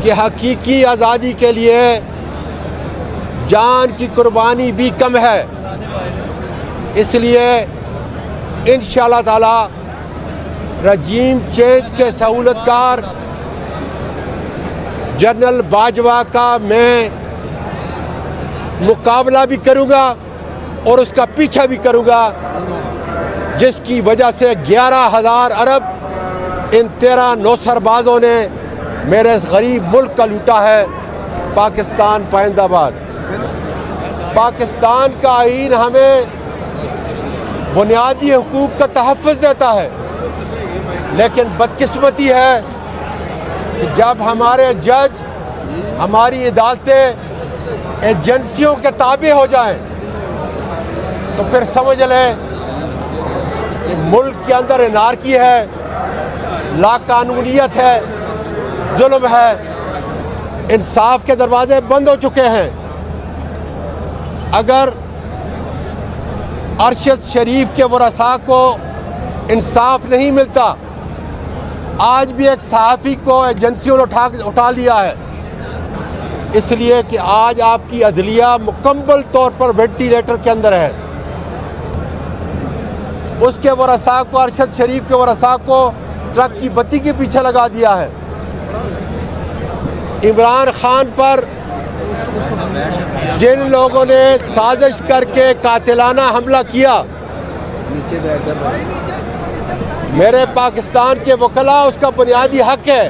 कि हकीकी आज़ादी के लिए जान की कुर्बानी भी कम है। इसलिए इंशाअल्लाह ताला रजीम चेंज के सहूलतकार जनरल बाजवा का मैं मुकाबला भी करूंगा और उसका पीछा भी करूंगा, जिसकी वजह से 11,000 अरब इन 13 नौसरबाजों ने मेरे इस गरीब मुल्क का लूटा है। पाकिस्तान पाइंदाबाद। पाकिस्तान का आईन हमें बुनियादी हुकूक का तहफ़्फ़ुज़ देता है, लेकिन बदकिस्मती है कि जब हमारे जज, हमारी अदालतें एजेंसियों के ताबे हो जाएं, तो फिर समझ लें कि मुल्क के अंदर एनार्की है, लाकानूनियत है, जुल्म है, इंसाफ के दरवाजे बंद हो चुके हैं। अगर अरशद शरीफ के वरसा को इंसाफ नहीं मिलता, आज भी एक सहाफ़ी को एजेंसियों ने उठा लिया है, इसलिए कि आज आपकी अदलिया मुकम्मल तौर पर वेंटिलेटर के अंदर है। उसके वरसा को, अरशद शरीफ के वरसा को ट्रक की बत्ती के पीछे लगा दिया है। इमरान खान पर जिन लोगों ने साजिश करके कातिलाना हमला किया, मेरे पाकिस्तान के वकला उसका बुनियादी हक है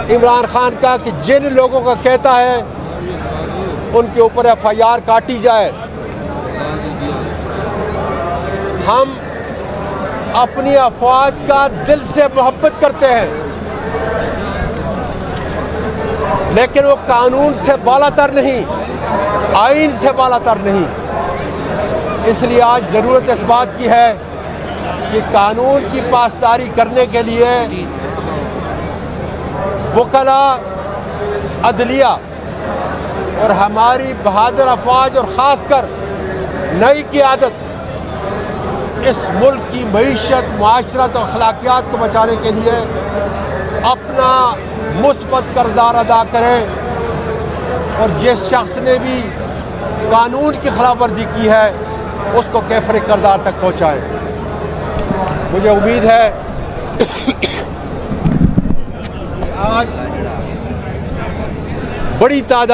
इमरान खान का कि जिन लोगों का कहता है उनके ऊपर FIR काटी जाए। हम अपनी अफवाज का दिल से मोहब्बत करते हैं, लेकिन वो कानून से बालातर नहीं, आईन से बालातर नहीं। इसलिए आज ज़रूरत इस बात की है कि कानून की पासदारी करने के लिए वकला, अदलिया और हमारी बहादुर अफवाज और ख़ासकर नई क़यादत इस मुल्क की मईशत, माशरत और अखलाकियात को बचाने के लिए अपना मुस्बत किरदार अदा करें, और जिस शख्स ने भी कानून की खिलाफ वर्जी की है उसको कैफरे किरदार तक पहुँचाएँ। मुझे उम्मीद है आज बड़ी तादाद